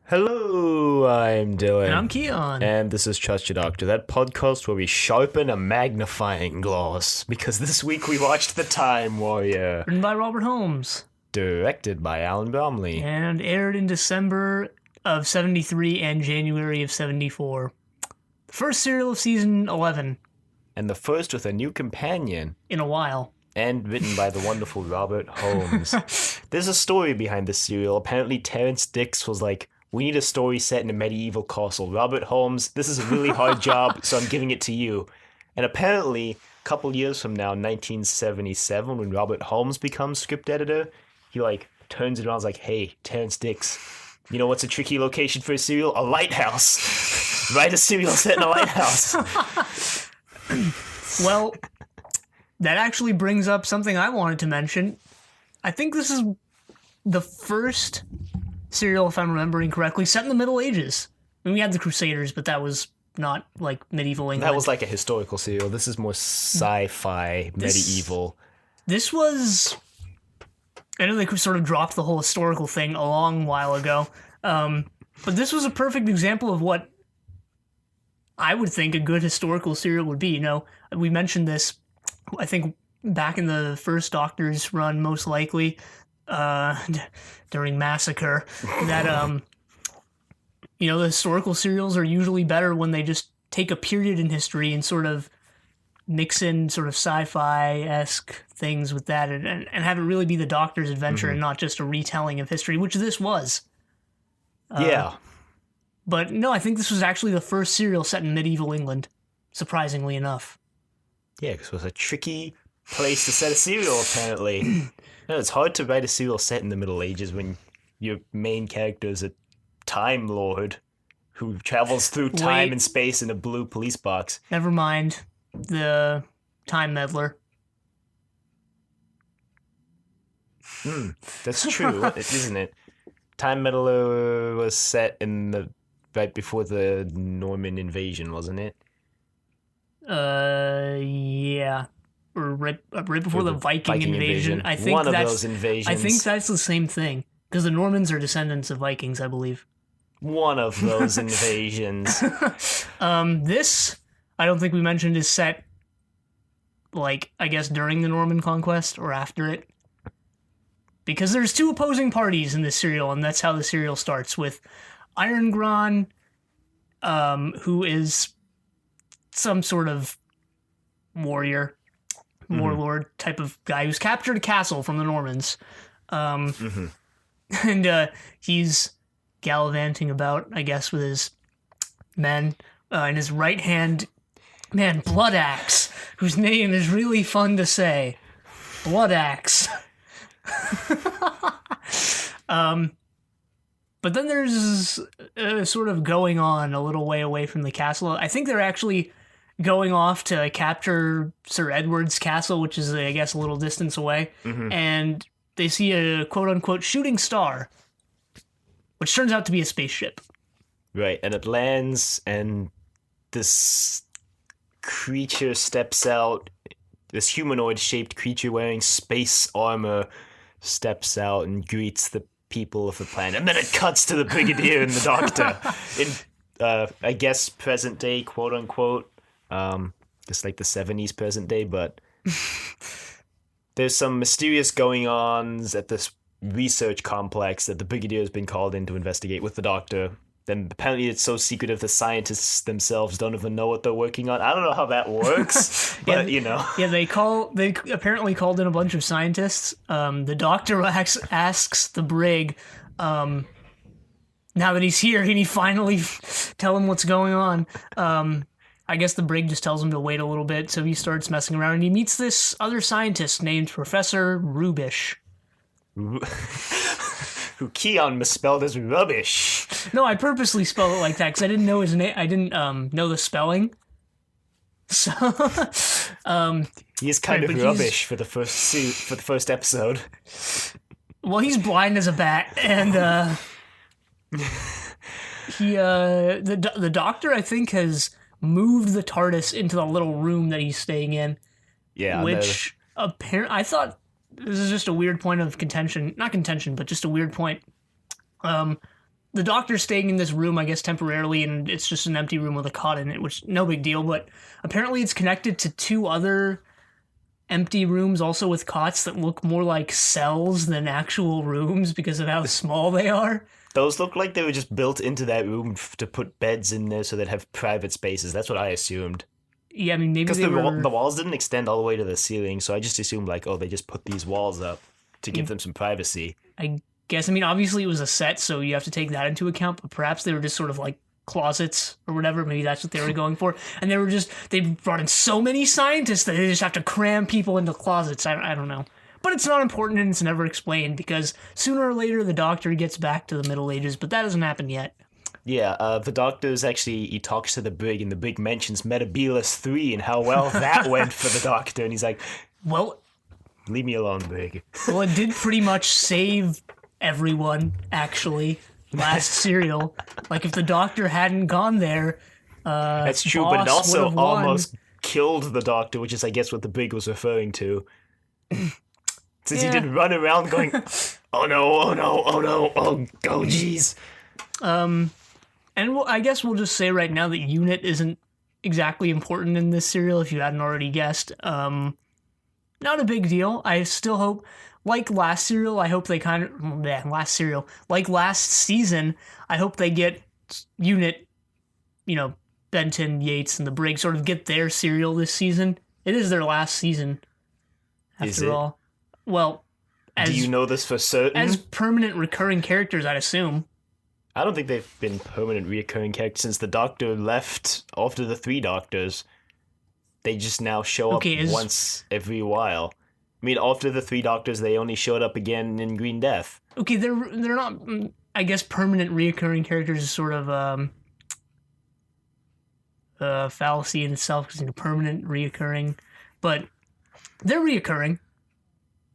Hello, I'm Dylan. And I'm Kiyan. And this is Trust Your Doctor, that podcast where we sharpen a magnifying glass. Because this week we watched The Time Warrior. Written by Robert Holmes. Directed by Alan Bromley. And aired in December of 73 and January of 74. The first serial of season 11. And the first with a new companion. In a while. And written by the wonderful Robert Holmes. There's a story behind this serial. Apparently Terrence Dicks was like, we need a story set in a medieval castle. Robert Holmes, this is a really hard job, so I'm giving it to you. And apparently, a couple years from now, 1977, when Robert Holmes becomes script editor, he turns it around and is like, hey, Terrence Dicks, you know what's a tricky location for a serial? A lighthouse. Write a serial set in a lighthouse. Well, that actually brings up something I wanted to mention. I think this is the first serial, if I'm remembering correctly, set in the Middle Ages. I mean, we had the Crusaders, but that was not like medieval England. That was like a historical serial. This is more sci-fi, medieval. This was... I know they sort of dropped the whole historical thing a long while ago, but this was a perfect example of what I would think a good historical serial would be. You know, we mentioned this, I think, back in the first Doctor's run, most likely, during Massacre, that, the historical serials are usually better when they just take a period in history and sort of mix in sort of sci-fi-esque things with that and have it really be the Doctor's adventure and not just a retelling of history, which this was. Yeah. But no, I think this was actually the first serial set in medieval England, surprisingly enough. Yeah, because it was a tricky place to set a serial, apparently. No, it's hard to write a serial set in the Middle Ages when your main character is a Time Lord who travels through time and space in a blue police box. Never mind the Time Meddler. That's true, isn't it? Time Meddler was set in right before the Norman invasion, wasn't it? Yeah. Or right before the Viking invasion. I think one of those invasions. I think that's the same thing. Because the Normans are descendants of Vikings, I believe. One of those invasions. This, I don't think we mentioned, is set, I guess during the Norman conquest or after it. Because there's two opposing parties in this serial, and that's how the serial starts, with Irongron, who is some sort of warlord type of guy who's captured a castle from the Normans. And he's gallivanting about, I guess, with his men. In his right hand, man, Bloodaxe, whose name is really fun to say. Bloodaxe. But then there's sort of going on a little way away from the castle. I think they're actually going off to capture Sir Edward's castle, which is, I guess, a little distance away. And they see a quote-unquote shooting star, which turns out to be a spaceship. Right, and it lands, and this creature steps out. This humanoid-shaped creature wearing space armor steps out and greets the people of the planet. And then it cuts to the Brigadier and the Doctor in, I guess, present day, quote-unquote. Just like the 70s present day, but there's some mysterious going-ons at this research complex that the Brigadier has been called in to investigate with the Doctor. Then apparently it's so secretive the scientists themselves don't even know what they're working on. I don't know how that works, but Yeah, they apparently called in a bunch of scientists. The Doctor asks the Brig, now that he's here, can he finally tell him what's going on? I guess the Brig just tells him to wait a little bit, so he starts messing around, and he meets this other scientist named Professor Rubish. Who Kiyan misspelled as rubbish. No, I purposely spelled it like that, because I didn't know his name. I didn't know the spelling. So, he is kind of rubbish for the first episode. Well, he's blind as a bat, and the Doctor, I think, has moved the TARDIS into the little room that he's staying in. Yeah, which apparently I thought this is just a weird point of contention. Not contention, but just a weird point. The the doctor's staying in this room, I guess, temporarily, and it's just an empty room with a cot in it, which, no big deal, but apparently it's connected to two other empty rooms also with cots that look more like cells than actual rooms because of how small they are. Those look like they were just built into that room to put beds in there so they'd have private spaces. That's what I assumed. Yeah, I mean, maybe Because they were... the walls didn't extend all the way to the ceiling, so I just assumed, like, oh, they just put these walls up to give them some privacy. I guess, I mean, obviously it was a set, so you have to take that into account, but perhaps they were just sort of like closets or whatever. Maybe that's what they were going for. And they brought in so many scientists that they just have to cram people into closets. I don't know. But it's not important and it's never explained because sooner or later the Doctor gets back to the Middle Ages, but that hasn't happened yet. Yeah, the Doctor's actually, he talks to the Brig, and the Brig mentions Metebelis 3 and how well that went for the Doctor, and he's like, well, leave me alone, Brig. Well, it did pretty much save everyone, actually, last serial. Like, if the Doctor hadn't gone there, That's true, but it also almost killed the Doctor, which is, I guess, what the Brig was referring to. Since he didn't run around going, oh no, oh no, oh no, oh jeez. And I guess we'll just say right now that UNIT isn't exactly important in this serial, if you hadn't already guessed. Not a big deal. I still hope, like last serial, I hope they like last season, I hope they get UNIT, Benton, Yates, and the Brig sort of get their serial this season. It is their last season, after all. Well, do you know this for certain? As permanent recurring characters, I'd assume. I don't think they've been permanent recurring characters since the Doctor left after the 3 Doctors. They just now show up once every while. I mean, after the 3 Doctors, they only showed up again in Green Death. Okay, they're not, I guess, permanent reoccurring characters is sort of fallacy in itself, because permanent reoccurring, but they're reoccurring.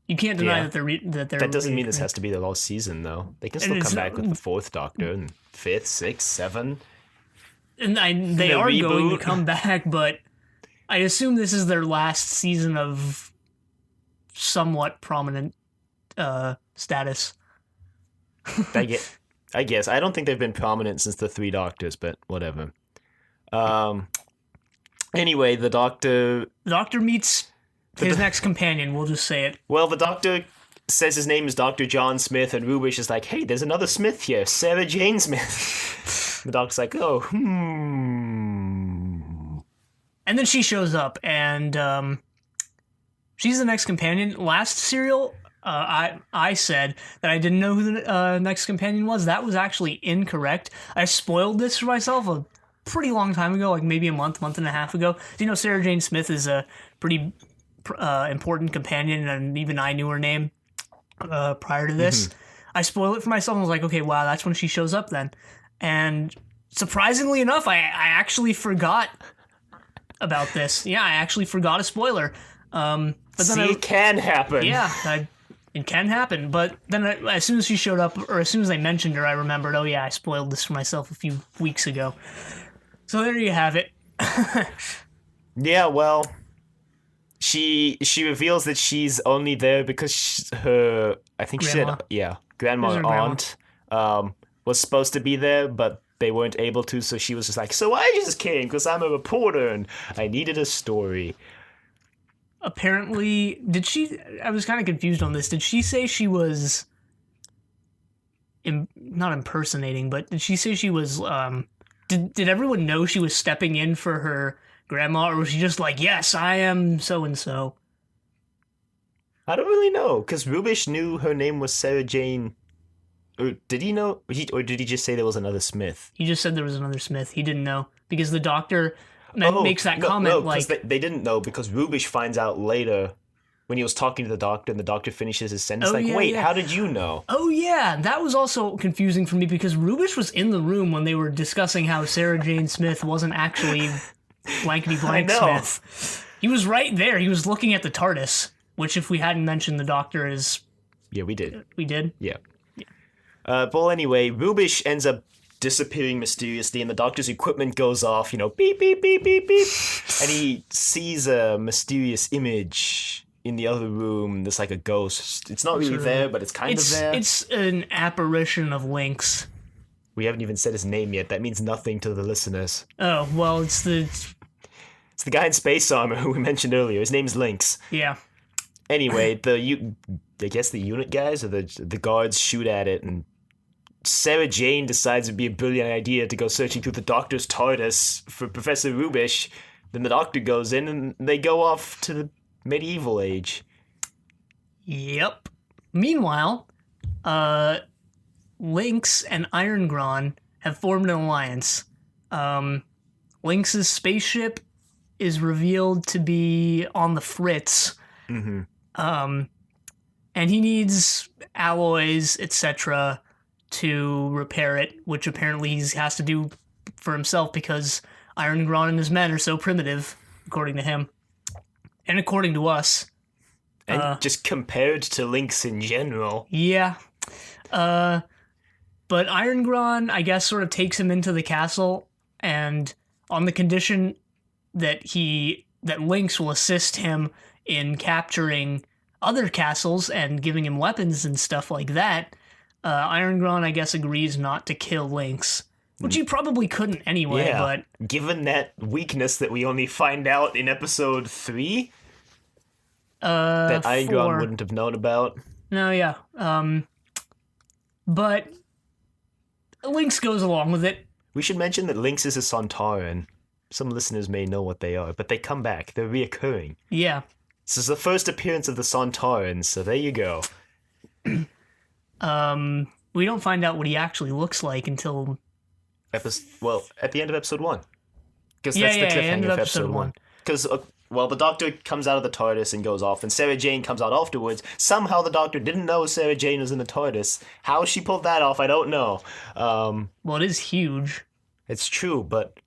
You can't deny that they're That doesn't mean this has to be the last season, though. They can still come back with the 4th Doctor and 5th, 6th, 7th. And they are going to come back, but I assume this is their last season of somewhat prominent status. I guess. I don't think they've been prominent since the 3 Doctors, but whatever. Anyway, the Doctor meets his next companion, we'll just say it. Well, the Doctor says his name is Dr. John Smith, and Rubish is like, hey, there's another Smith here, Sarah Jane Smith. The Doctor's like, oh, And then she shows up, and she's the next companion. Last serial, I said that I didn't know who the next companion was. That was actually incorrect. I spoiled this for myself a pretty long time ago, like maybe a month and a half ago. Sarah Jane Smith is a pretty important companion, and even I knew her name prior to this. I spoiled it for myself and was like, okay, wow, that's when she shows up then. And surprisingly enough, I actually forgot about this. Yeah, I actually forgot a spoiler. But then it can happen. Yeah, it can happen. But then as soon as she showed up, or as soon as I mentioned her, I remembered, oh yeah, I spoiled this for myself a few weeks ago. So there you have it. Yeah, well, she reveals that she's only there because her, I think grandma. She said, grandma or aunt was supposed to be there, but they weren't able to, so she was just like, so I just came because I'm a reporter and I needed a story. Apparently, I was kind of confused on this. Did she say she was, not impersonating, but did she say she was, did everyone know she was stepping in for her grandma, or was she just like, yes, I am so-and-so? I don't really know, because Rubish knew her name was Sarah Jane. Or did he know? Or did he just say there was another Smith? He just said there was another Smith. He didn't know, because the Doctor makes that comment like... they didn't know, because Rubish finds out later when he was talking to the Doctor, and the Doctor finishes his sentence how did you know? Oh yeah, that was also confusing for me, because Rubish was in the room when they were discussing how Sarah Jane Smith wasn't actually blankety blank Smith. He was right there. He was looking at the TARDIS, which if we hadn't mentioned the Doctor is... Yeah, we did. We did? Yeah. Well, anyway, Rubish ends up disappearing mysteriously, and the Doctor's equipment goes off, beep, beep, beep, beep, beep, and he sees a mysterious image in the other room. There's like a ghost. It's not really there, but it's kind of there. It's an apparition of Lynx. We haven't even said his name yet. That means nothing to the listeners. Oh, well, it's the guy in space armor who we mentioned earlier. His name's Lynx. yeah. Anyway, I guess the unit guys or the guards shoot at it, and Sarah Jane decides it'd be a brilliant idea to go searching through the Doctor's TARDIS for Professor Rubish. Then the Doctor goes in, and they go off to the medieval age. Yep. Meanwhile, Lynx and Irongron have formed an alliance. Lynx's spaceship is revealed to be on the fritz. Mm-hmm. And he needs alloys, etc., to repair it, which apparently he has to do for himself because Irongron and his men are so primitive, according to him. And according to us. And just compared to Lynx in general. Yeah. But Irongron, I guess, sort of takes him into the castle, and on the condition that Lynx will assist him in capturing other castles and giving him weapons and stuff like that, Irongron, I guess, agrees not to kill Lynx, which he probably couldn't anyway, Yeah, but... given that weakness that we only find out in episode 3, that Irongron wouldn't have known about. No, yeah. But Lynx goes along with it. We should mention that Lynx is a Sontaran. Some listeners may know what they are, but they come back. They're reoccurring. Yeah. This is the first appearance of the Sontarans, so there you go. We don't find out what he actually looks like until... at the end of episode 1. Because Yeah, that's the cliffhanger end of of episode episode 1. one. Because, the Doctor comes out of the TARDIS and goes off, and Sarah Jane comes out afterwards. Somehow the Doctor didn't know Sarah Jane was in the TARDIS. How she pulled that off, I don't know. Well, it is huge. It's true, but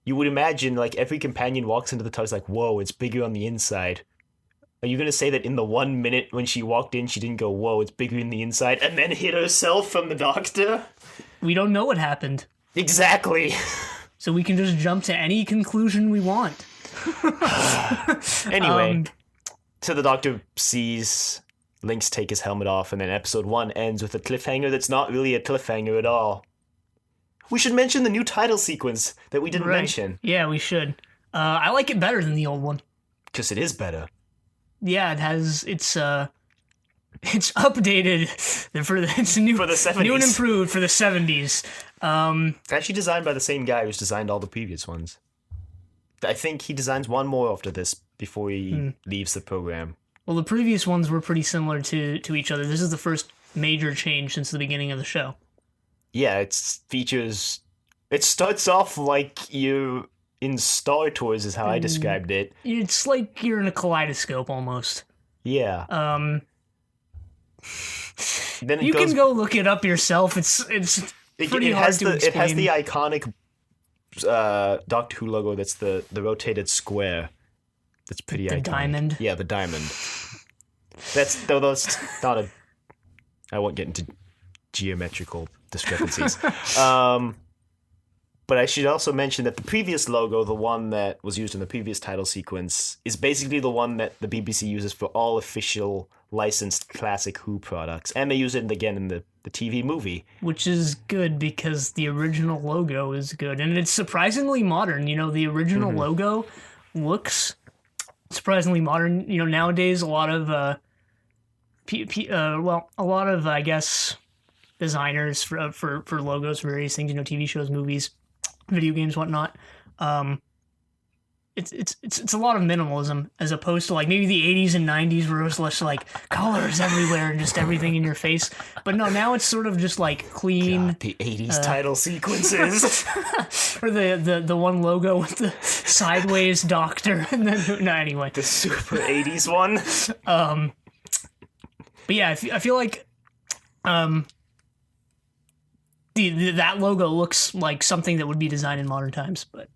you would imagine, like, every companion walks into the TARDIS like, whoa, it's bigger on the inside. Are you going to say that in the 1 minute when she walked in, she didn't go, whoa, it's bigger in the inside, and then hit herself from the Doctor? We don't know what happened. Exactly. So we can just jump to any conclusion we want. Anyway, so the Doctor sees Lynx take his helmet off, and then episode 1 ends with a cliffhanger that's not really a cliffhanger at all. We should mention the new title sequence that we didn't mention. Yeah, we should. I like it better than the old one. Because it is better. Yeah, it's updated it's new For the 70s. new and improved for the 70s. It's actually designed by the same guy who's designed all the previous ones. I think he designs one more after this before he leaves the program. Well, the previous ones were pretty similar to each other. This is the first major change since the beginning of the show. Yeah, it starts off like you in Star Tours is how I described it. It's like you're in a kaleidoscope almost. Yeah. Then you can go look it up yourself. It's pretty hard to explain. It has the iconic Doctor Who logo that's the rotated square. That's pretty iconic. The diamond? Yeah, the diamond. That's not a... I won't get into geometrical discrepancies. But I should also mention that the previous logo, the one that was used in the previous title sequence, is basically the one that the BBC uses for all official licensed classic Who products. And they use it again in the TV movie. Which is good because the original logo is good. And it's surprisingly modern. You know, the original logo looks surprisingly modern. You know, nowadays a lot of, I guess, designers for logos for various things, you know, TV shows, movies, video games, whatnot. It's a lot of minimalism as opposed to like maybe the 80s and 90s where it was less like colors everywhere and just everything in your face. But no, now it's sort of just like clean. God, the 80s title sequences. Or the one logo with the sideways doctor and then anyway. The super 80s one. But yeah, I feel like that logo looks like something that would be designed in modern times, but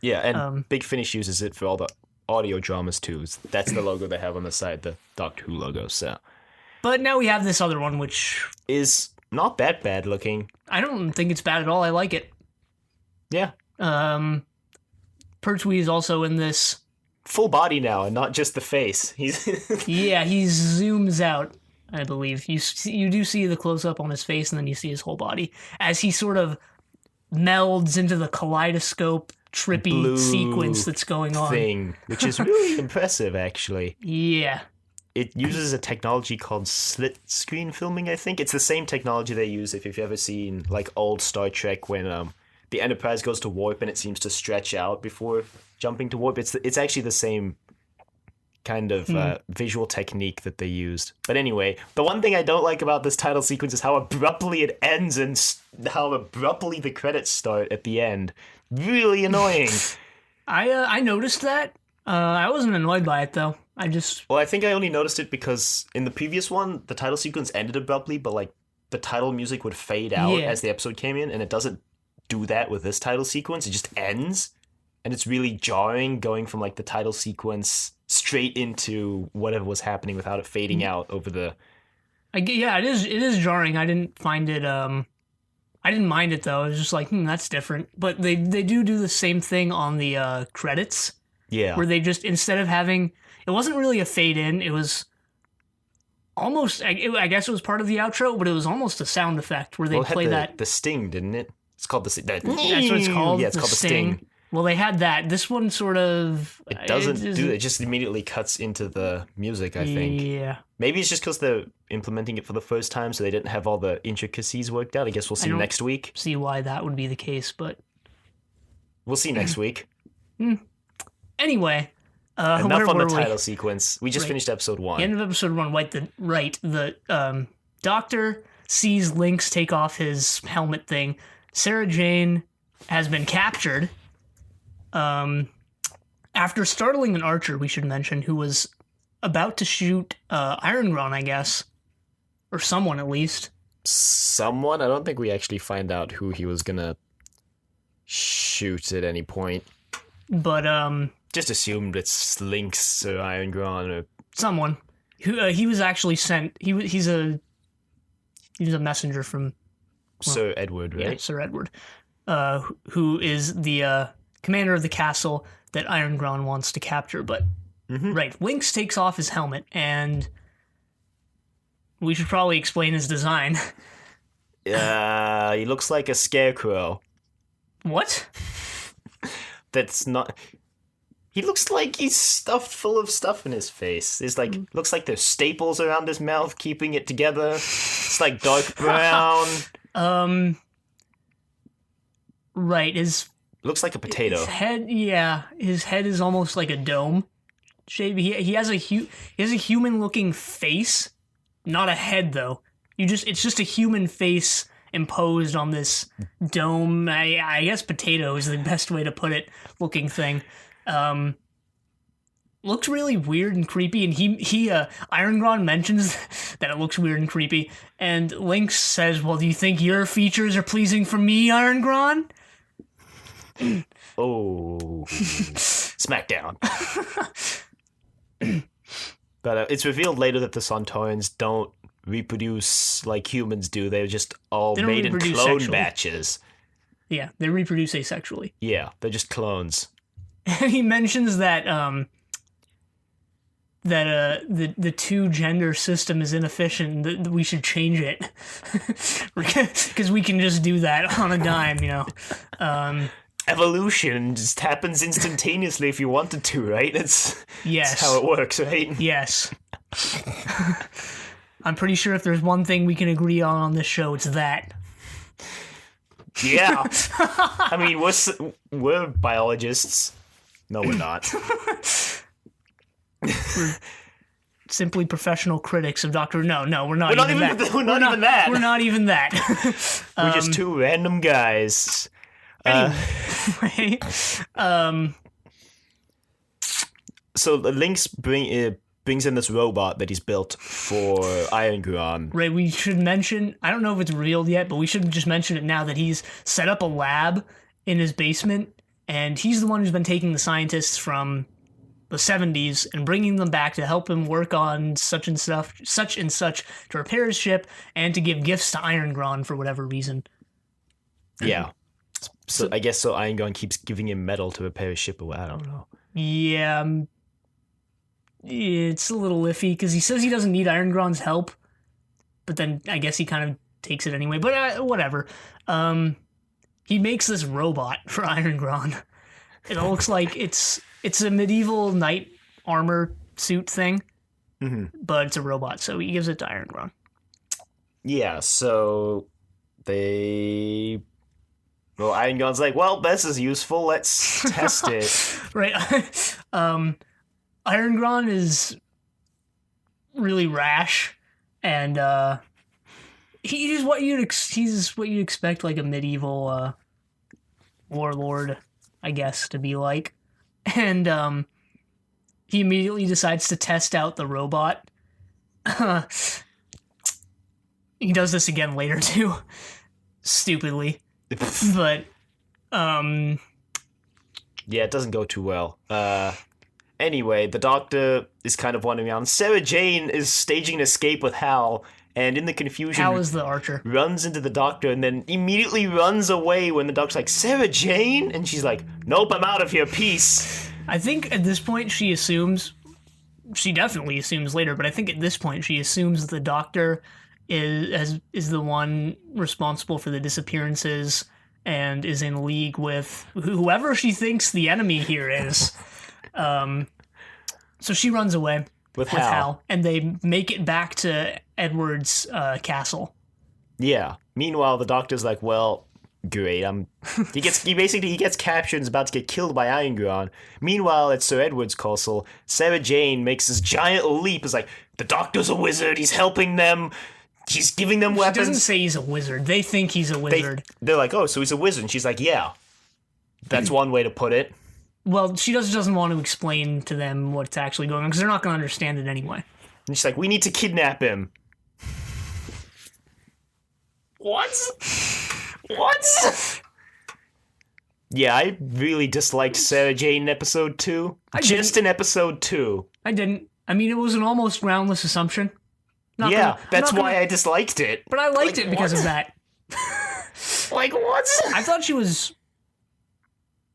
yeah, and Big Finish uses it for all the audio dramas too. That's the logo they have on the side, the Doctor Who logo. So, but now we have this other one, which is not that bad looking. I don't think it's bad at all. I like it. Yeah. Pertwee is also in this full body now, and not just the face. Yeah, he zooms out. I believe. You do see the close up on his face, and then you see his whole body as he sort of melds into the kaleidoscope trippy Blue sequence that's going on. thing, which is really impressive, actually. Yeah. It uses a technology called slit screen filming, I think. It's the same technology they use if you've ever seen like old Star Trek when the Enterprise goes to warp and it seems to stretch out before jumping to warp. It's actually the same kind of visual technique that they used. But anyway, the one thing I don't like about this title sequence is how abruptly it ends and how abruptly the credits start at the end. Really annoying. I noticed that. I wasn't annoyed by it though. Well, I think I only noticed it because in the previous one, the title sequence ended abruptly, but like the title music would fade out as the episode came in, and it doesn't do that with this title sequence. It just ends, and it's really jarring going from like the title sequence straight into whatever was happening without it fading out over the. Yeah, it is jarring. I didn't find it. I didn't mind it though. I was just like, that's different. But they do the same thing on the credits. Yeah. Where they just, instead of having, it wasn't really a fade in. It was almost, I guess it was part of the outro, but it was almost a sound effect where they play the sting, didn't it? It's called the sting. That's what it's called. Yeah, it's called the sting. Well, they had that. This one sort of... It doesn't do it. It just immediately cuts into the music, I think. Yeah. Maybe it's just because they're implementing it for the first time, so they didn't have all the intricacies worked out. I guess we'll see next week. See why that would be the case, but... We'll see next week. Anyway, enough on the title sequence. We just finished episode 1. End of episode 1. The doctor sees Lynx take off his helmet thing. Sarah Jane has been captured. After startling an archer, we should mention, who was about to shoot Iron Gron, I guess, or someone at least. Someone? I don't think we actually find out who he was gonna shoot at any point. But just assumed it's Lynx or Iron Gron or someone. Who he was actually sent. He's a messenger from Sir Edward, right? Yeah, Sir Edward, who is the commander of the castle that Iron Gron wants to capture. But Lynx takes off his helmet, and we should probably explain his design. He looks like a scarecrow. What? That's not. He looks like he's stuffed full of stuff in his face. It's like looks like there's staples around his mouth keeping it together. It's like dark brown. Right. Looks like a potato. His head is almost like a dome shape. He has a human-looking face, not a head though. It's just a human face imposed on this dome. I guess potato is the best way to put it. Looking thing. Looks really weird and creepy, and he Iron Gron mentions that it looks weird and creepy, and Lynx says, "Well, do you think your features are pleasing for me, Iron Gron?" Oh, smackdown. But it's revealed later that the Sontarans don't reproduce like humans do. They're just all made in clone batches. Yeah, they reproduce asexually. Yeah, they're just clones. And he mentions that the two gender system is inefficient. That we should change it because we can just do that on a dime, you know. Evolution just happens instantaneously if you wanted to, right? That's how it works, right? Yes. I'm pretty sure if there's one thing we can agree on this show, it's that. Yeah. I mean, we're biologists. No, we're not. We're simply professional critics of Doctor. No, we're not even that. We're not even that. We're not even that. We're just two random guys. Anyway, so Lynx brings in this robot that he's built for Iron Gron. Right, we should mention, I don't know if it's revealed yet, but we should just mention it now that he's set up a lab in his basement, and he's the one who's been taking the scientists from the 70s and bringing them back to help him work on such and such to repair his ship and to give gifts to Iron Gron for whatever reason. Yeah. So I guess Iron Gron keeps giving him metal to repair his ship, or I don't know. Yeah, it's a little iffy because he says he doesn't need Iron Gron's help, but then I guess he kind of takes it anyway. But whatever. He makes this robot for Iron Gron. It looks like it's a medieval knight armor suit thing, but it's a robot, so he gives it to Iron Gron. Yeah, so Iron Gron's like, well, this is useful, let's test it. Right. Iron Gron is really rash, and he's what you'd expect like a medieval warlord, I guess, to be like. And he immediately decides to test out the robot. He does this again later too, stupidly. But yeah, it doesn't go too well. Anyway, the Doctor is kind of wandering around. Sarah Jane is staging an escape with Hal, and in the confusion, Hal is the archer. Runs into the Doctor and then immediately runs away when the Doctor's like, Sarah Jane? And she's like, nope, I'm out of here, peace. I think at this point she definitely assumes later, but I think at this point she assumes that the Doctor is the one responsible for the disappearances and is in league with whoever she thinks the enemy here is. So she runs away with Hal, and they make it back to Edward's castle. Yeah. Meanwhile, the Doctor's like, well, great. He gets captured and is about to get killed by Iron Gron. Meanwhile, at Sir Edward's castle, Sarah Jane makes this giant leap. It's like, the Doctor's a wizard. He's helping them. He's giving them weapons. She doesn't say he's a wizard. They think he's a wizard. They're like, oh, so he's a wizard. And she's like, yeah. That's one way to put it. Well, she doesn't want to explain to them what's actually going on because they're not going to understand it anyway. And she's like, we need to kidnap him. What? Yeah, I really disliked Sarah Jane in episode 2. In episode 2. I didn't. I mean, it was an almost groundless assumption. That's why I disliked it. But I liked it because of that. Like, what? I thought she was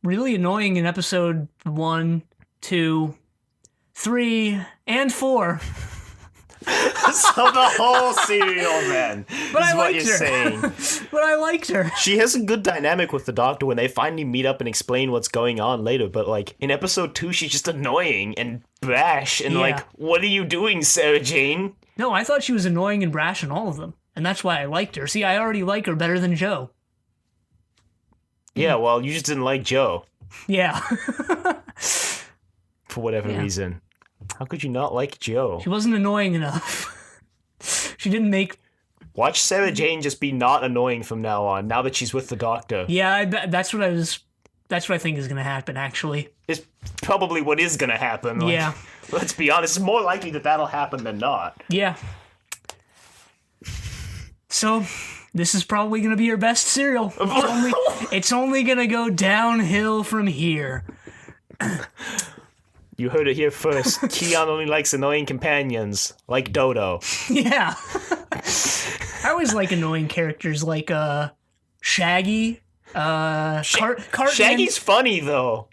really annoying in episode 1, 2, 3, and 4. So the whole serial, man. But is I what liked you're her. saying. But I liked her. She has a good dynamic with the Doctor when they finally meet up and explain what's going on later. But like in episode 2, she's just annoying and brash and like, what are you doing, Sarah Jane? No, I thought she was annoying and brash in all of them, and that's why I liked her. See, I already like her better than Joe. Yeah, well, you just didn't like Joe. Yeah. For whatever reason. How could you not like Joe? She wasn't annoying enough. She didn't make... Watch Sarah Jane just be not annoying from now on, now that she's with the Doctor. Yeah, that's what I think is going to happen, actually. It's probably what is going to happen. Like, yeah. Let's be honest, it's more likely that that'll happen than not. Yeah. So, this is probably going to be your best serial. It's only going to go downhill from here. You heard it here first. Kiyan only likes annoying companions, like Dodo. Yeah. I always like annoying characters like Shaggy. Cartman. Shaggy's funny, though.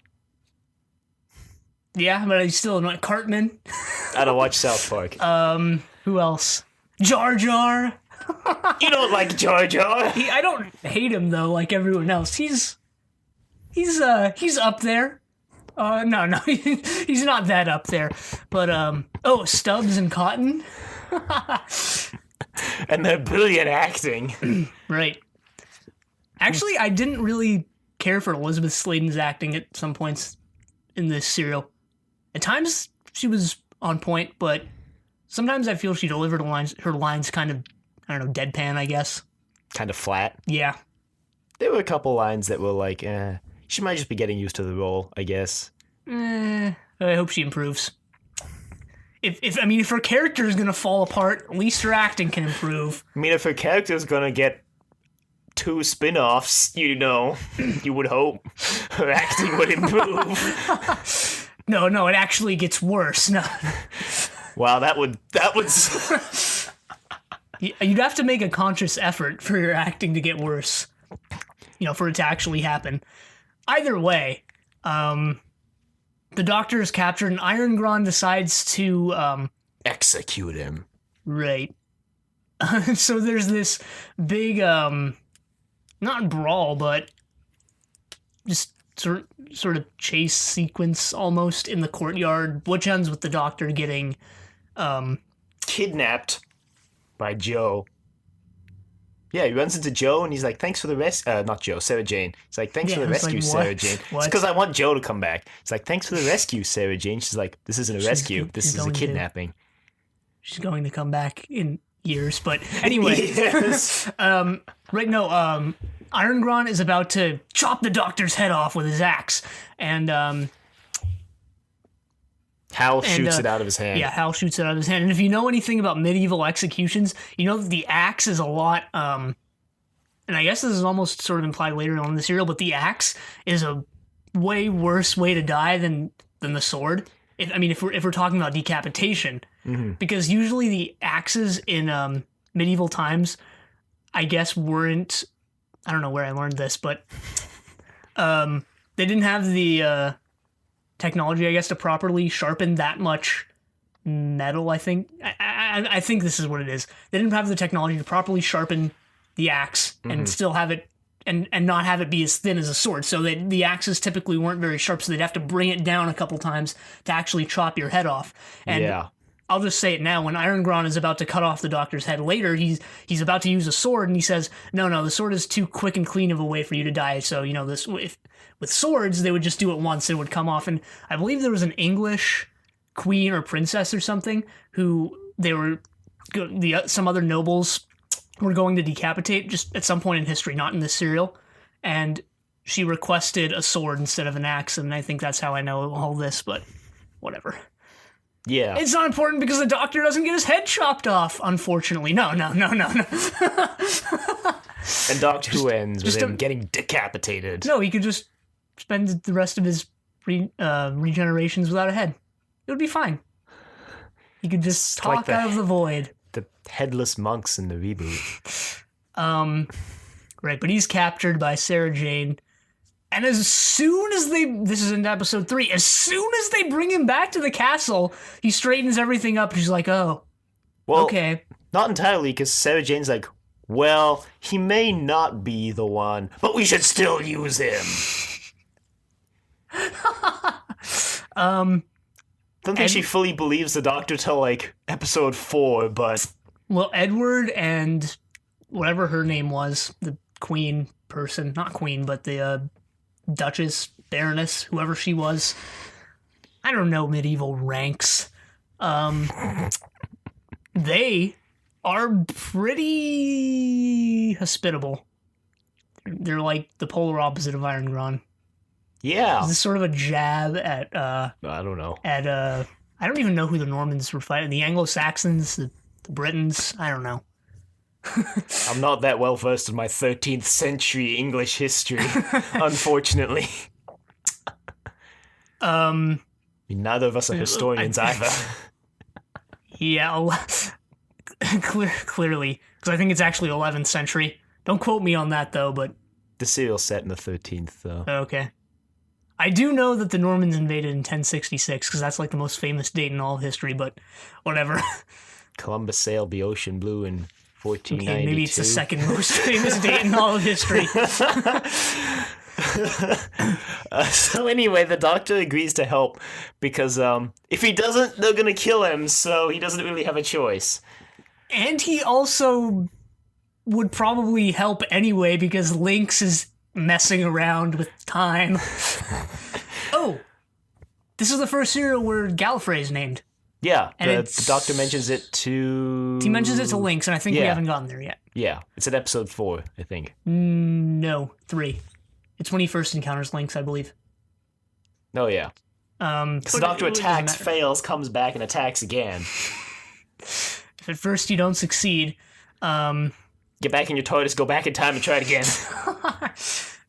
Yeah, but he's still annoying. Cartman. I don't watch South Park. Who else? Jar Jar. You don't like Jar Jar? I don't hate him, though, like everyone else. He's up there. No, he's not that up there. But, Stubbs and Cotton. And they're brilliant acting. Right. Actually, I didn't really care for Elizabeth Sladen's acting at some points in this serial. At times, she was on point, but sometimes I feel she delivered her lines kind of, I don't know, deadpan, I guess. Kind of flat. Yeah. There were a couple lines that were like, she might just be getting used to the role, I guess. I hope she improves. If her character is gonna fall apart, at least her acting can improve. I mean, if her character is gonna get 2 spin-offs, you would hope her acting would improve. No, it actually gets worse. No. Wow, that would. You'd have to make a conscious effort for your acting to get worse. For it to actually happen. Either way, the Doctor is captured and Iron Gron decides to... execute him. Right. So there's this big, not brawl, but just sort of chase sequence almost in the courtyard, which ends with the Doctor getting Kidnapped by Joe. Yeah, he runs into Joe and he's like, "Thanks for the rescue." Not Joe, Sarah Jane. He's like, "Thanks for the it's like, rescue, what? Sarah Jane." What? It's because I want Joe to come back. It's like, "Thanks for the rescue, Sarah Jane." She's like, "This isn't a rescue. This is a kidnapping." She's going to come back in years, but anyway. Yes. Right, no, Iron Gron is about to chop the Doctor's head off with his axe, and Hal shoots it out of his hand. Yeah, Hal shoots it out of his hand. And if you know anything about medieval executions, you know that the axe is a lot, and I guess this is almost sort of implied later on in the serial, but the axe is a way worse way to die than the sword. If we're talking about decapitation, because usually the axes in medieval times, I guess, weren't. I don't know where I learned this, but they didn't have the technology, I guess, to properly sharpen that much metal. I think I think this is what it is. They didn't have the technology to properly sharpen the axe and still have it and not have it be as thin as a sword. So the axes typically weren't very sharp, so they'd have to bring it down a couple times to actually chop your head off. And yeah. I'll just say it now. When Iron Gron is about to cut off the Doctor's head later, he's about to use a sword, and he says, "No, the sword is too quick and clean of a way for you to die. So this with swords, they would just do it once and it would come off." And I believe there was an English queen or princess or something who some other nobles were going to decapitate just at some point in history, not in this serial, and she requested a sword instead of an axe, and I think that's how I know all this. But whatever. Yeah. It's not important because the Doctor doesn't get his head chopped off, unfortunately. No. And Doctor Who ends with him getting decapitated. No, he could just spend the rest of his regenerations without a head. It would be fine. He could just talk out of the void. The headless monks in the reboot. Right, but he's captured by Sarah Jane. And as soon as this is in episode 3, as soon as they bring him back to the castle, he straightens everything up. And she's like, "Oh, well, okay." Not entirely, because Sarah Jane's like, "Well, he may not be the one, but we should still use him." Don't think she fully believes the Doctor till like episode 4, but well, Edward and whatever her name was, the queen person, not queen, but the Duchess, Baroness, whoever she was. I don't know medieval ranks. They are pretty hospitable. They're like the polar opposite of Iron Gron. yeah. Is this sort of a jab at I don't know. I don't even know who the Normans were fighting. The Anglo-Saxons, the Britons, I don't know. I'm not that well versed in my 13th century English history, unfortunately. Neither of us are historians either. Yeah, clearly, because I think it's actually 11th century. Don't quote me on that though, but The serial's set in the 13th, though. okay. I do know that the Normans invaded in 1066 because that's like the most famous date in all of history, but whatever. Columbus sailed the ocean blue in 1492. Okay, maybe it's the second most famous date in all of history. So anyway, the Doctor agrees to help because if he doesn't, they're going to kill him, so he doesn't really have a choice. And he also would probably help anyway because Lynx is messing around with time. Oh, this is the first serial where Gallifrey is named. Yeah, the Doctor mentions it to... He mentions it to Lynx, and I think we haven't gotten there yet. Yeah, it's in episode 4, I think. No, 3. It's when he first encounters Lynx, I believe. Oh, yeah. Because the Doctor attacks, fails, comes back, and attacks again. If at first you don't succeed... Get back in your TARDIS, go back in time, and try it again. I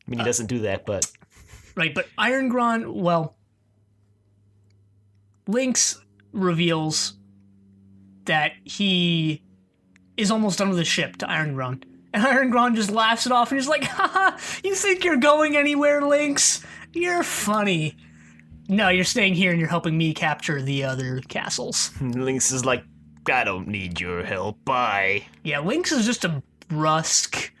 mean, he doesn't do that, but... Right, but Iron Gron, well... Lynx reveals that he is almost done with the ship to Iron Gron. And Iron Gron just laughs it off and he's like, haha, you think you're going anywhere, Lynx? You're funny. No, you're staying here and you're helping me capture the other castles. Lynx is like, I don't need your help. Bye. Yeah, Lynx is just a brusque,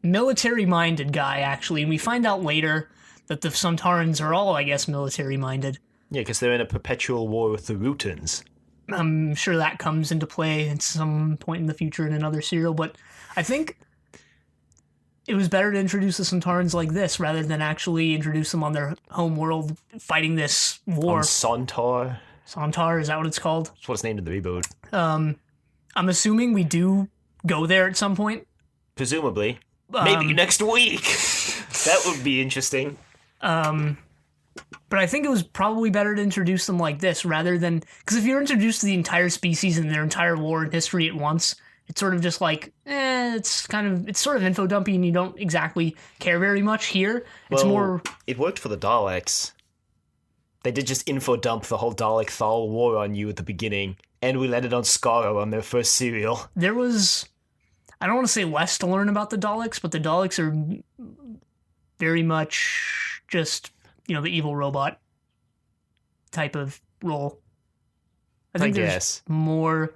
military-minded guy, actually. And we find out later that the Sontarans are all, I guess, military-minded. Yeah, because they're in a perpetual war with the Rutans. I'm sure that comes into play at some point in the future in another serial, but I think it was better to introduce the Sontarans like this rather than actually introduce them on their home world fighting this war. On Sontar. Sontar, is that what it's called? That's what it's named in the reboot. I'm assuming we do go there at some point. Presumably. Maybe next week. That would be interesting. But I think it was probably better to introduce them like this rather than... Because if you're introduced to the entire species and their entire war and history at once, it's sort of just like, it's sort of info dumpy and you don't exactly care very much. Here, it's more... It worked for the Daleks. They did just info dump the whole Dalek-Thal war on you at the beginning, and we landed on Skaro on their first serial. There was... I don't want to say less to learn about the Daleks, but the Daleks are very much just... the evil robot type of role. I think there's more.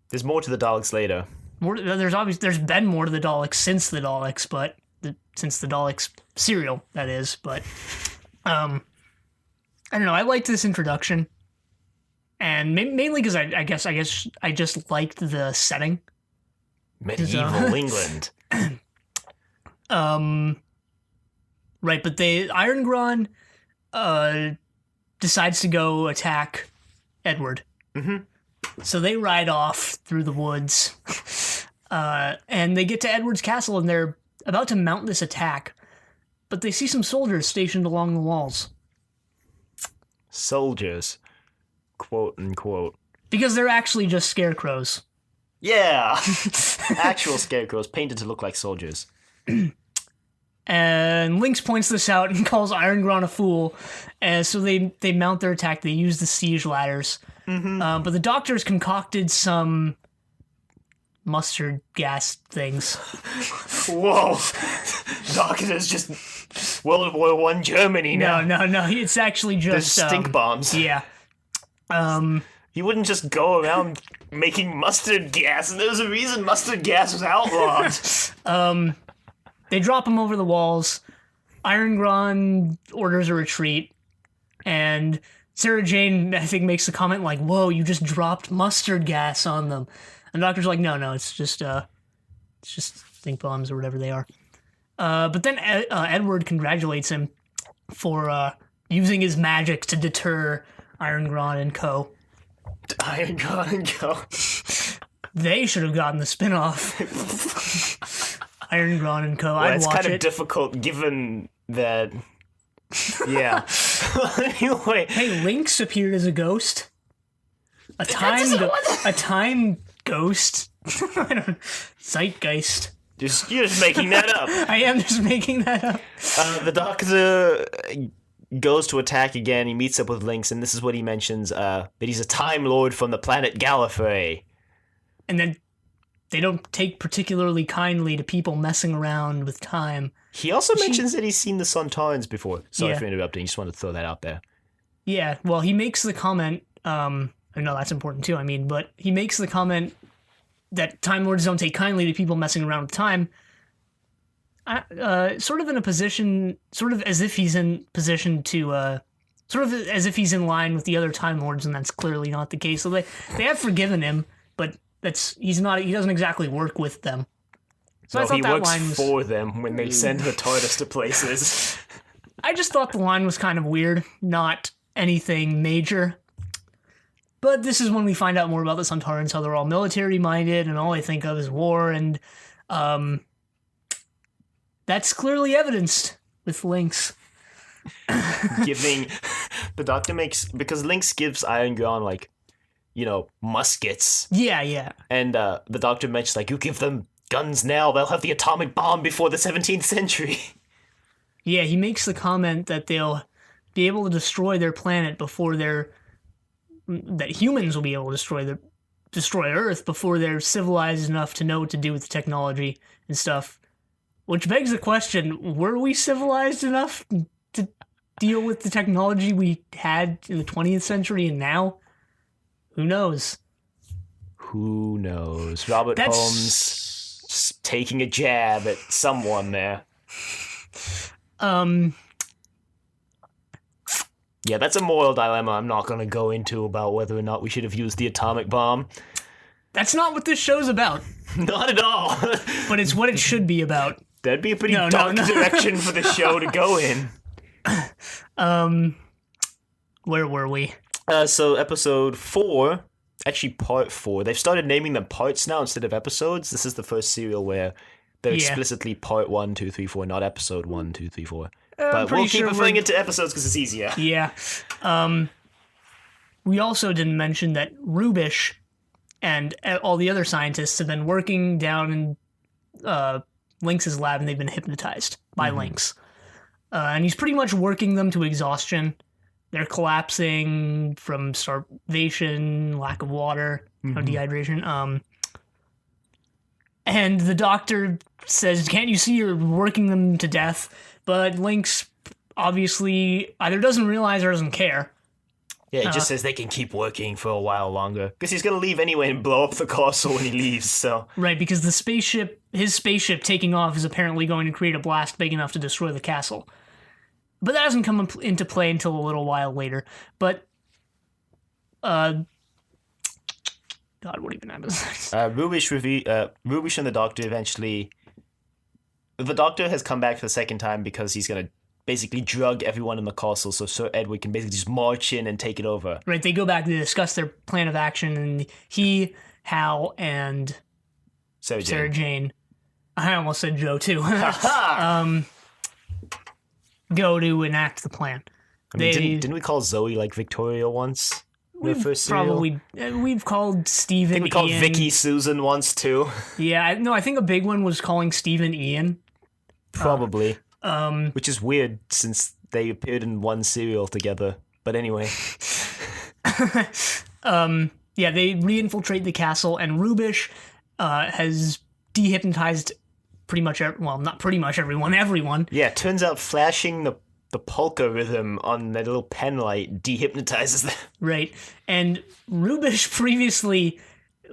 There's more to the Daleks later. There's been more to the Daleks since the Daleks, but since the Daleks serial, that is. But I don't know. I liked this introduction, and mainly because I guess I just liked the setting. Medieval England. Right, but Iron Gron decides to go attack Edward. Mm-hmm. So they ride off through the woods, and they get to Edward's castle, and they're about to mount this attack, but they see some soldiers stationed along the walls. Soldiers, quote unquote. Because they're actually just scarecrows. Yeah! Actual scarecrows painted to look like soldiers. And Lynx points this out and calls Iron Gron a fool. And so they mount their attack. They use the siege ladders. Mm-hmm. But the doctors concocted some mustard gas things. Whoa! Doctors just World War I Germany now. No. It's actually just... There's stink bombs. Yeah. You wouldn't just go around making mustard gas. And there's a reason mustard gas was outlawed. They drop him over the walls. Iron Gron orders a retreat. And Sarah Jane, I think, makes a comment like, whoa, you just dropped mustard gas on them. And the doctor's like, no, it's just stink bombs or whatever they are. But then Edward congratulates him for using his magic to deter Iron Gron and co. Iron Gron and co. They should have gotten the spin-off. Iron Gron and co. Well, I'd it's watch kind it. of difficult given that... Yeah. Anyway. Hey, Lynx appeared as a ghost. A time ghost. I don't... Zeitgeist. You're just making that up. I am just making that up. The Doctor goes to attack again. He meets up with Lynx, and this is what he mentions, that he's a Time Lord from the planet Gallifrey. And then they don't take particularly kindly to people messing around with time. He also mentions that he's seen the Sontarans before. Sorry Yeah. for interrupting. Just wanted to throw that out there. Yeah, well, he makes the comment, I know that's important too, but he makes the comment that Time Lords don't take kindly to people messing around with time, sort of in a position, sort of as if he's in position to, sort of as if he's in line with the other Time Lords, and that's clearly not the case. So they have forgiven him, but he doesn't exactly work with them. So I thought he that works line was... for them when they send the TARDIS to places. I just thought the line was kind of weird, not anything major. But this is when we find out more about the Sontarans, how they're all military-minded, and all they think of is war, and that's clearly evidenced with Lynx. Giving... The Doctor makes... Because Lynx gives Iron Gron, muskets. Yeah. And the Doctor mentions, you give them guns now, they'll have the atomic bomb before the 17th century. Yeah, he makes the comment that they'll be able to destroy their planet before that humans will be able to destroy Earth before they're civilized enough to know what to do with the technology and stuff. Which begs the question, were we civilized enough to deal with the technology we had in the 20th century and now? Who knows? Who knows? Robert Holmes just taking a jab at someone there. Yeah, that's a moral dilemma I'm not going to go into about whether or not we should have used the atomic bomb. That's not what this show's about. Not at all. But it's what it should be about. That'd be a pretty dark direction for the show to go in. Where were we? So episode 4, actually part 4. They've started naming them parts now instead of episodes. This is the first serial where they're explicitly part 1, 2, 3, 4, not episode 1, 2, 3, 4. But we'll keep referring it to episodes because it's easier. Yeah. We also didn't mention that Rubish and all the other scientists have been working down in Lynx's lab, and they've been hypnotized by Lynx. And he's pretty much working them to exhaustion. They're collapsing from starvation, lack of water, dehydration. And the doctor says, "Can't you see you're working them to death?" But Lynx obviously either doesn't realize or doesn't care. Yeah, he just says they can keep working for a while longer. Because he's going to leave anyway and blow up the castle when he leaves, so... Right, because his spaceship taking off is apparently going to create a blast big enough to destroy the castle. But that doesn't come into play until a little while later. But, God, what even happens? Rubish and the Doctor eventually... The Doctor has come back for the second time because he's going to basically drug everyone in the castle so Sir Edward can basically just march in and take it over. Right, they go back to discuss their plan of action, and he, Hal, and Sarah Jane. I almost said Joe, too. Go to enact the plan. I mean, didn't we call Zoe, like, Victoria once? We've called Stephen Ian. I think we called Vicky Susan once, too. Yeah, I think a big one was calling Stephen Ian. Probably. Which is weird, since they appeared in one serial together. But anyway. Yeah, they re-infiltrate the castle, and Rubish has dehypnotized pretty much, not pretty much everyone. Yeah, it turns out flashing the polka rhythm on that little pen light dehypnotizes them. Right, and Rubish previously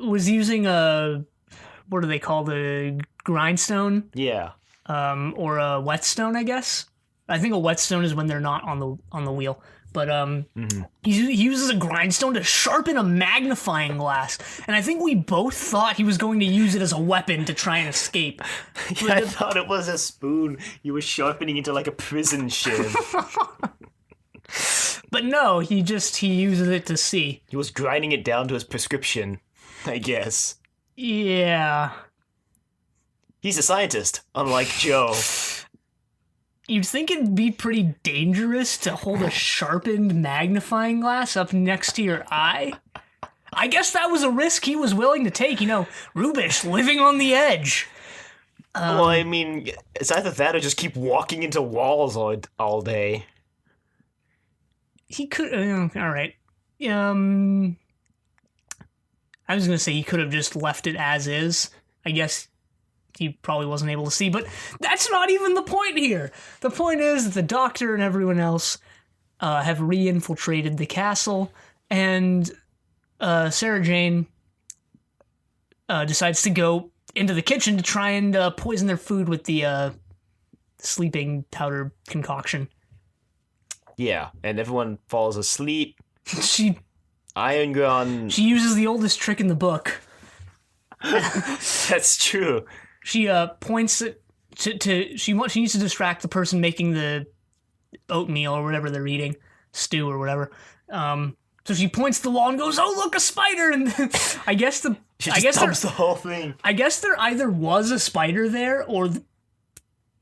was using what do they call the grindstone? Yeah. Or a whetstone, I guess. I think a whetstone is when they're not on the wheel. But he uses a grindstone to sharpen a magnifying glass, and I think we both thought he was going to use it as a weapon to try and escape. Yeah, I thought it was a spoon. You were sharpening it to like a prison shiv. But no, he uses it to see. He was grinding it down to his prescription, I guess. Yeah. He's a scientist, unlike Joe. You'd think it'd be pretty dangerous to hold a sharpened magnifying glass up next to your eye. I guess that was a risk he was willing to take. Rubish living on the edge. Well, I mean, it's either that or just keep walking into walls all day. He could... all right. I was going to say he could have just left it as is. I guess... he probably wasn't able to see, but that's not even the point here. The point is that the Doctor and everyone else have re-infiltrated the castle, and Sarah Jane decides to go into the kitchen to try and poison their food with the sleeping powder concoction. Yeah, and everyone falls asleep. She uses the oldest trick in the book. That's true. She points it she needs to distract the person making the oatmeal or whatever they're eating, stew or whatever. So she points to the wall and goes, "Oh, look, a spider!" And I guess dumps the whole thing. I guess there either was a spider there or the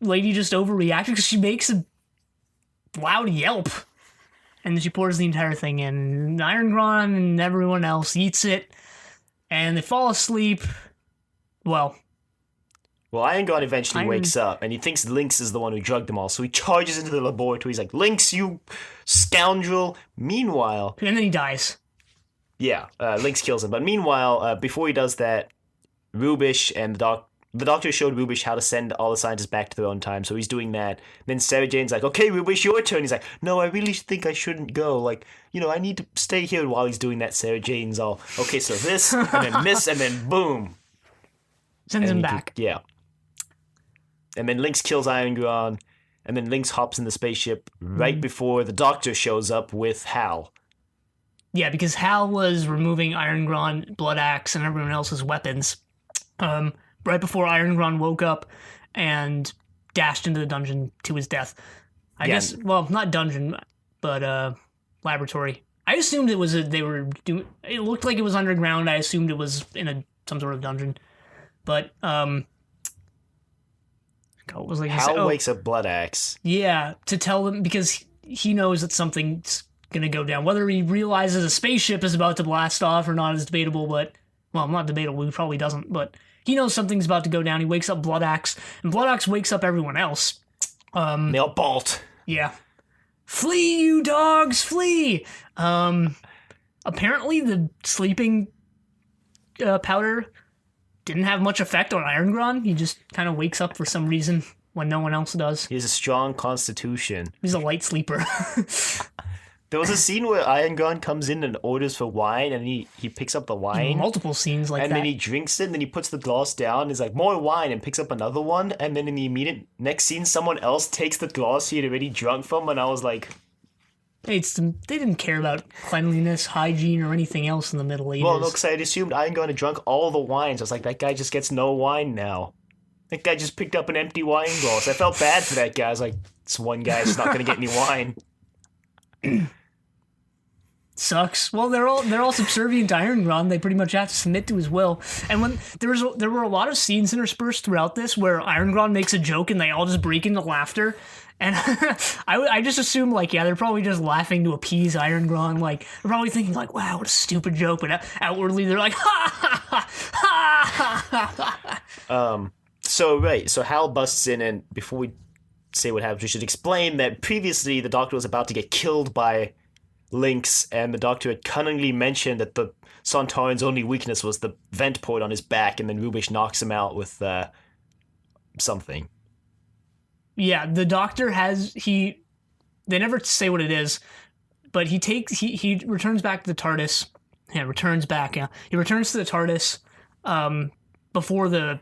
lady just overreacted because she makes a loud yelp, and then she pours the entire thing in. Iron Gron and everyone else eats it, and they fall asleep. Well, Iron God eventually wakes up, and he thinks Lynx is the one who drugged them all, so he charges into the laboratory. He's like, "Lynx, you scoundrel!" Meanwhile... And then he dies. Yeah, Lynx kills him. But meanwhile, before he does that, Rubish and the Doctor showed Rubish how to send all the scientists back to their own time, so he's doing that. Then Sarah Jane's like, okay, Rubish, your turn. He's like, no, I really think I shouldn't go. Like, I need to stay here while he's doing that. Sarah Jane's all, okay, so this, and then this, and then boom. Sends him back. Yeah. And then Lynx kills Iron Gron, and then Lynx hops in the spaceship right before the Doctor shows up with Hal. Yeah, because Hal was removing Iron Gron, Blood Axe, and everyone else's weapons right before Iron Gron woke up and dashed into the dungeon to his death. I guess, well, not dungeon, but laboratory. I assumed it was they were doing. It looked like it was underground. I assumed it was in some sort of dungeon, but God, what was like Hal wakes up Blood Axe. Yeah, to tell them because he knows that something's gonna go down. Whether he realizes a spaceship is about to blast off or not is debatable, but well, not debatable. He probably doesn't, but he knows something's about to go down. He wakes up Blood Axe, and Blood Axe wakes up everyone else. They all bolt. Yeah. Flee, you dogs, flee! Apparently the sleeping powder didn't have much effect on Iron Gron. He just kind of wakes up for some reason when no one else does. He has a strong constitution. He's a light sleeper. There was a scene where Iron Gron comes in and orders for wine, and he picks up the wine. Multiple scenes like that. And then he drinks it, and then he puts the glass down, and he's like, more wine, and picks up another one, and then in the immediate next scene, someone else takes the glass he had already drunk from, and I was like... They didn't care about cleanliness, hygiene, or anything else in the Middle Ages. Well, no, because I had assumed Iron Gron had drunk all the wines. I was like, that guy just gets no wine now. That guy just picked up an empty wine glass. I felt bad for that guy. I was like, this one guy's not going to get any wine. Sucks. Well, they're all subservient to Iron Gron. They pretty much have to submit to his will. And when there were a lot of scenes interspersed throughout this where Iron Gron makes a joke and they all just break into laughter. And I just assume, like, yeah, they're probably just laughing to appease Iron Gron. Like, they're probably thinking, like, wow, what a stupid joke. But outwardly, they're like, ha ha ha ha ha ha. So Hal busts in, and before we say what happens, we should explain that previously the Doctor was about to get killed by Lynx, and the Doctor had cunningly mentioned that the Sontaran's only weakness was the vent port on his back, and then Rubish knocks him out with something. Yeah, the Doctor they never say what it is, but he returns back to the TARDIS. Yeah, returns back, yeah. He returns to the TARDIS before the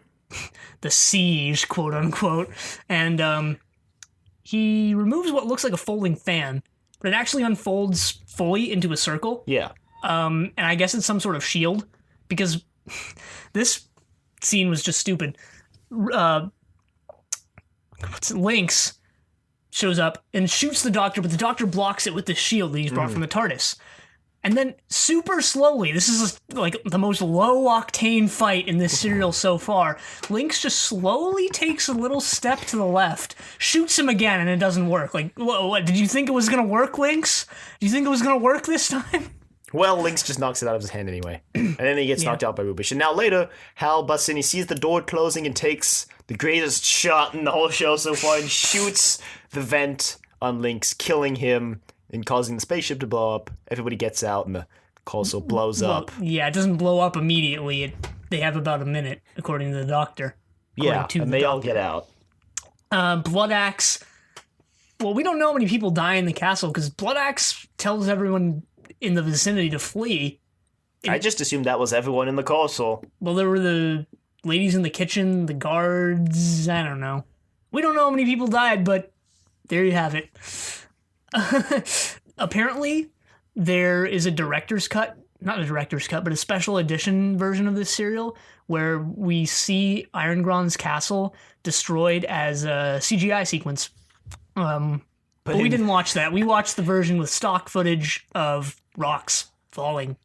siege, quote unquote, and he removes what looks like a folding fan, but it actually unfolds fully into a circle. Yeah. And I guess it's some sort of shield, because this scene was just stupid. Lynx shows up and shoots the Doctor, but the Doctor blocks it with the shield that he's brought from the TARDIS. And then super slowly, this is like the most low-octane fight in this serial so far, Lynx just slowly takes a little step to the left, shoots him again, and it doesn't work. Like, what did you think it was going to work, Lynx? Do you think it was going to work this time? Well, Lynx just knocks it out of his hand anyway. And then he gets knocked out by Rubish. And now later, Hal busts in, he sees the door closing and takes the greatest shot in the whole show so far and shoots the vent on Lynx, killing him and causing the spaceship to blow up. Everybody gets out and the console blows up. Yeah, it doesn't blow up immediately. They have about a minute, according to the Doctor. Yeah, and they all get out. Blood Axe. Well, we don't know how many people die in the castle because Blood Axe tells everyone in the vicinity to flee. I just assumed that was everyone in the castle. Well, there were the ladies in the kitchen, the guards, I don't know. We don't know how many people died, but there you have it. Apparently, there is a director's cut, not a director's cut, but a special edition version of this serial where we see Iron Gron's castle destroyed as a CGI sequence. But we didn't watch that. We watched the version with stock footage of rocks falling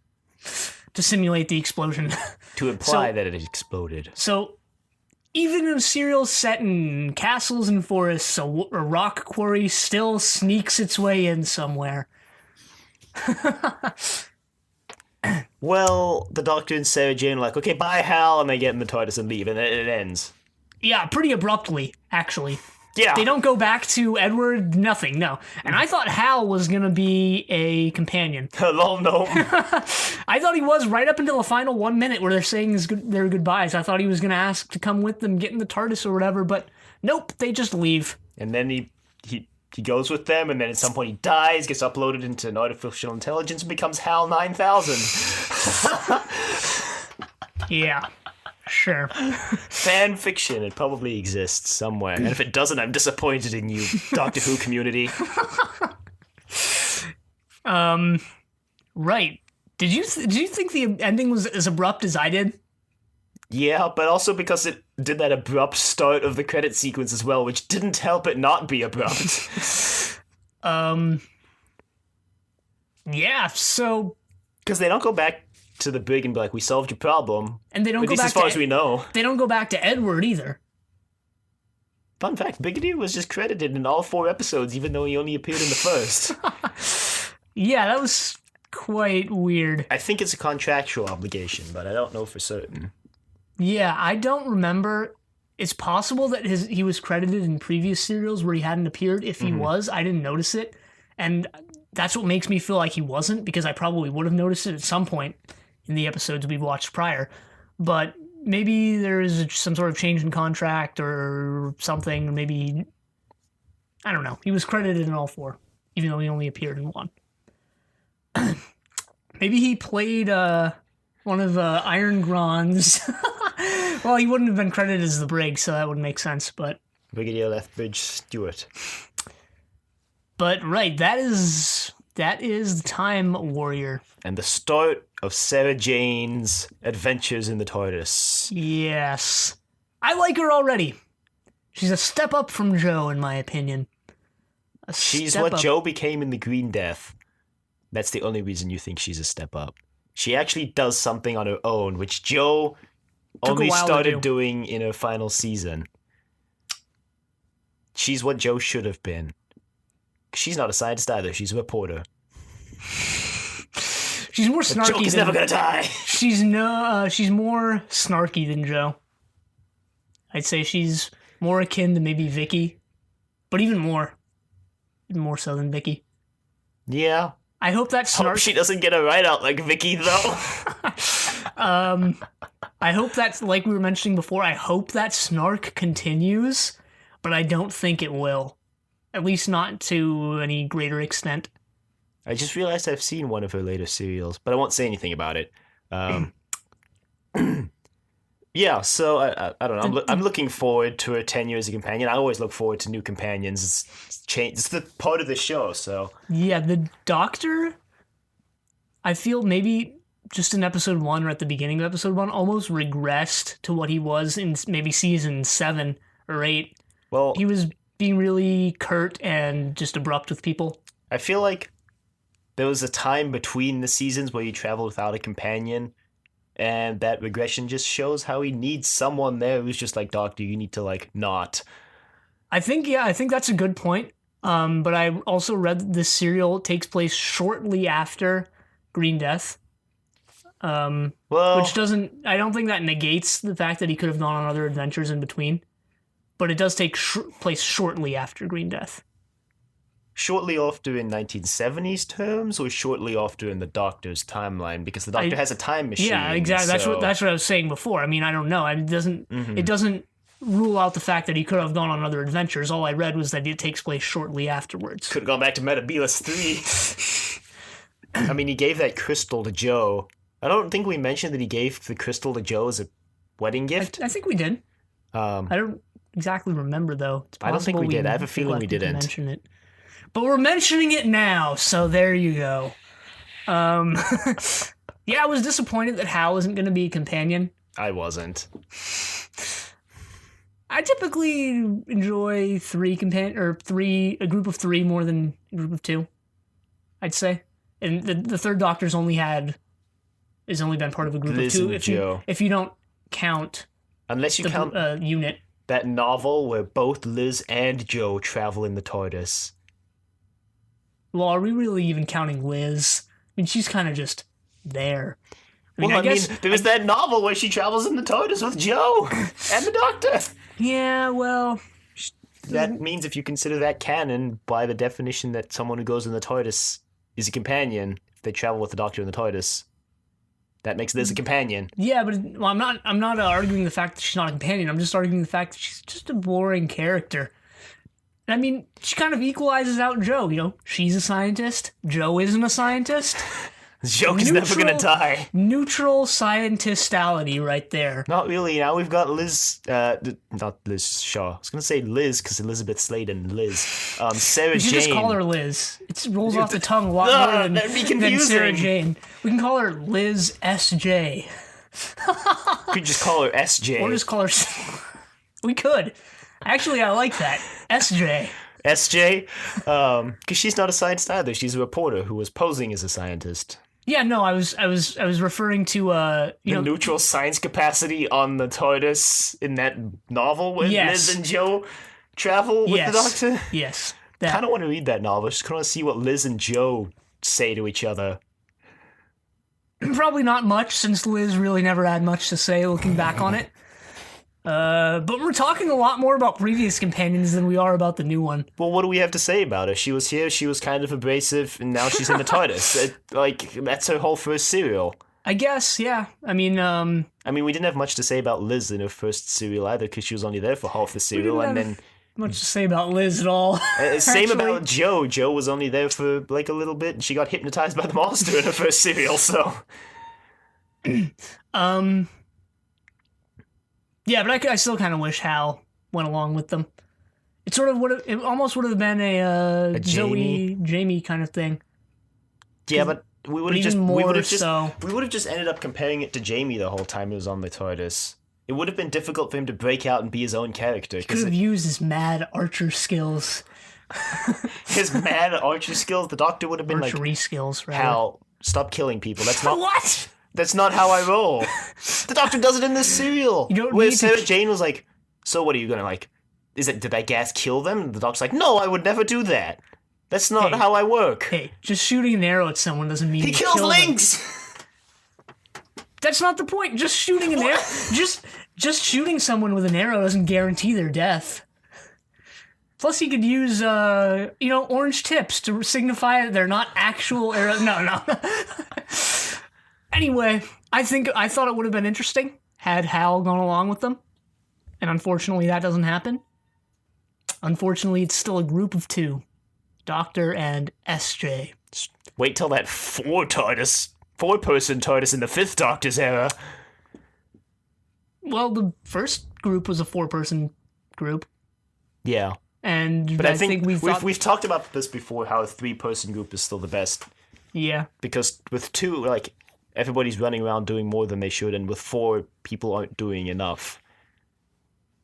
to simulate the explosion. To imply that it exploded. So, even in a serial set in castles and forests, a rock quarry still sneaks its way in somewhere. Well, the Doctor and Sarah Jane are like, okay, bye, Hal, and they get in the TARDIS and leave, and it ends. Yeah, pretty abruptly, actually. Yeah. They don't go back to Edward, nothing, no. And I thought Hal was going to be a companion. Lol, no. I thought he was right up until the final 1 minute where they're saying their goodbyes. I thought he was going to ask to come with them, get in the TARDIS or whatever, but nope, they just leave. And then he goes with them, and then at some point he dies, gets uploaded into an artificial intelligence, and becomes HAL 9000. Yeah. Sure. Fan fiction. It probably exists somewhere. And if it doesn't, I'm disappointed in you, Doctor Who community. Right. Did you think the ending was as abrupt as I did? Yeah, but also because it did that abrupt start of the credit sequence as well, which didn't help it not be abrupt. Yeah, so... Because they don't go back to the brig and be like, we solved your problem. And they don't at go least back as far to as we know. They don't go back to Edward either. Fun fact, Brigadier was just credited in all 4 episodes, even though he only appeared in the first. Yeah, that was quite weird. I think it's a contractual obligation, but I don't know for certain. Yeah, I don't remember. It's possible that he was credited in previous serials where he hadn't appeared. If he was, I didn't notice it. And that's what makes me feel like he wasn't, because I probably would have noticed it at some point in the episodes we've watched prior. But maybe there is some sort of change in contract or something. Maybe, I don't know. He was credited in all 4, even though he only appeared in 1. Maybe he played one of Iron Grand's. Well, he wouldn't have been credited as the brig, so that would make sense. But Brigadier Lethbridge-Stewart. But right, that is the Time Warrior. And the start of Sarah Jane's adventures in the TARDIS. Yes. I like her already. She's a step up from Jo, in my opinion. She's what Jo became in the Green Death. That's the only reason you think she's a step up. She actually does something on her own, which Jo only started doing in her final season. She's what Jo should have been. She's not a scientist either. She's a reporter. She's more snarky. Joke is never gonna die. She's more snarky than Jo. I'd say she's more akin to maybe Vicky, but even more so than Vicky. Yeah. I hope that snark. Hope she doesn't get a write out like Vicky though. I hope that's, like we were mentioning before, I hope that snark continues, but I don't think it will. At least not to any greater extent. I just realized I've seen one of her later serials, but I won't say anything about it. Yeah, so I don't know. I'm looking forward to her tenure as a companion. I always look forward to new companions. It's the part of the show, so... Yeah, the Doctor, I feel maybe just in episode 1 or at the beginning of episode 1, almost regressed to what he was in maybe season 7 or 8. Well, he was being really curt and just abrupt with people. I feel like there was a time between the seasons where he traveled without a companion, and that regression just shows how he needs someone there who's just like, Doctor, you need to, like, not. I think that's a good point. But I also read that this serial takes place shortly after Green Death. Which doesn't... I don't think that negates the fact that he could have gone on other adventures in between. But it does take place shortly after Green Death. Shortly after in 1970s terms, or shortly after in the Doctor's timeline? Because the Doctor has a time machine. Yeah, exactly. So... That's what I was saying before. I mean, I don't know. It doesn't rule out the fact that he could have gone on other adventures. All I read was that it takes place shortly afterwards. Could have gone back to Metebelis 3. I mean, he gave that crystal to Jo. I don't think we mentioned that he gave the crystal to Jo as a wedding gift. I think we did. I don't exactly remember, though. I don't think we did. I have a feeling we didn't. Mention it. But we're mentioning it now, so there you go. Yeah, I was disappointed that Hal isn't going to be a companion. I wasn't. I typically enjoy a group of 3 more than a group of 2, I'd say. And the third Doctor's only been part of a group of 2. If you don't count... Unless you count unit. That novel where both Liz and Jo travel in the TARDIS. Well, are we really even counting Liz? I mean, she's kind of just there. I guess there was that novel where she travels in the TARDIS with Jo and the Doctor. Yeah, well, that means if you consider that canon, by the definition that someone who goes in the TARDIS is a companion, if they travel with the Doctor in the TARDIS, that makes Liz a companion. Yeah, but well, I'm not arguing the fact that she's not a companion. I'm just arguing the fact that she's just a boring character. I mean, she kind of equalizes out Joe. You know, she's a scientist. Joe isn't a scientist. Joe is never gonna die. Neutral scientistality right there. Not really. Now we've got Liz, not Liz Shaw. I was gonna say Liz because Elizabeth Slade and Liz. Sarah We should Jane. just call her Liz. It rolls off the tongue a lot more That'd be than confusing. Sarah Jane. We can call her Liz S.J. Could just call her SJ. Or just call her... We could. Actually, I like that. S.J. SJ, because she's not a scientist either. She's a reporter who was posing as a scientist. Yeah, no, I was referring to The neutral science capacity on the TARDIS in that novel where Yes. Liz and Joe travel with yes, the Doctor. yes. I That, kind of want to read that novel. I just kind of see what Liz and Joe say to each other. probably not much, since Liz really never had much to say looking back on it. But we're talking a lot more about previous companions than we are about the new one. Well, what do we have to say about her? She was here, she was kind of abrasive, and now she's in the TARDIS. That's her whole first serial. I guess, yeah. I mean, we didn't have much to say about Liz in her first serial either, because she was only there for half the serial, and then... much to say about Liz at all. Same actually. about Joe. Joe was only there for, like, a little bit, and she got hypnotized by the monster in her first serial, so... Yeah, but I still kind of wish Hal went along with them. It sort of it almost would have been a Zoe Jamie kind of thing. Yeah, but we would have just ended up comparing it to Jamie the whole time he was on the TARDIS. It would have been difficult for him to break out and be his own character. Could have used his mad archer skills. His mad archer skills, the Doctor would have been Archery skills, rather. Hal, stop killing people. That's not What? That's not how I roll. The Doctor does it in this serial. You don't where need to Sarah Jane was like, so what are you gonna did that gas kill them? And the Doctor's like, no, I would never do that. That's not how I work. Hey, just shooting an arrow at someone doesn't mean He you kills kill them. Lynx! That's not the point. Just shooting an arrow. Just shooting someone with an arrow doesn't guarantee their death. Plus, he could use, orange tips to signify that they're not actual arrows. No. Anyway, I thought it would have been interesting had Hal gone along with them. And unfortunately, that doesn't happen. Unfortunately, it's still a group of two. Doctor and SJ. Wait till that four-person TARDIS in the Fifth Doctor's era. Well, the first group was a 4-person group. Yeah. But I think we've talked about this before, how a 3-person group is still the best. Yeah. Because with 2, everybody's running around doing more than they should, and with 4, people aren't doing enough.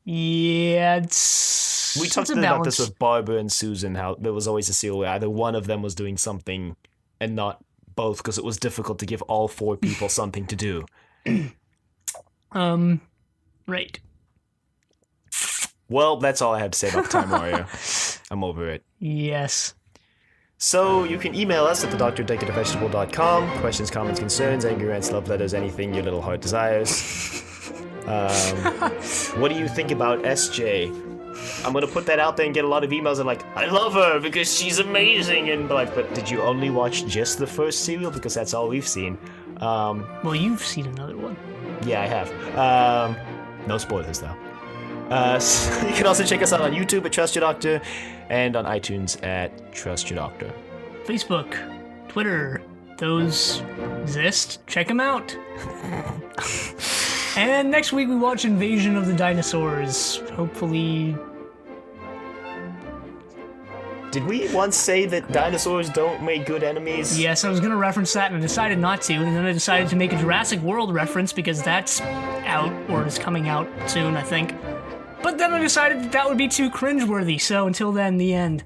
Yeah, We talked about this with Barbara and Susan, how there was always a serial where either one of them was doing something and not both, because it was difficult to give all 4 people something to do. Right. Well, that's all I have to say about Time Warrior. I'm over it. Yes. So you can email us at thedoctor@decorative.com. Questions, comments, concerns, anger, rants, love letters, anything your little heart desires. What do you think about SJ? I'm gonna put that out there and get a lot of emails and I love her because she's amazing, and but did you only watch just the first serial? Because that's all we've seen. Well, you've seen another one. Yeah, I have. No spoilers though. So you can also check us out on YouTube at Trust Your Doctor and on iTunes at Trust Your Doctor. Facebook, Twitter, those exist. Check them out. And next week we watch Invasion of the Dinosaurs. Hopefully... Did we once say that dinosaurs don't make good enemies? Yes, I was going to reference that and I decided not to, and then I decided to make a Jurassic World reference because that's out, or is coming out soon, I think. But then I decided that would be too cringeworthy, so until then, the end.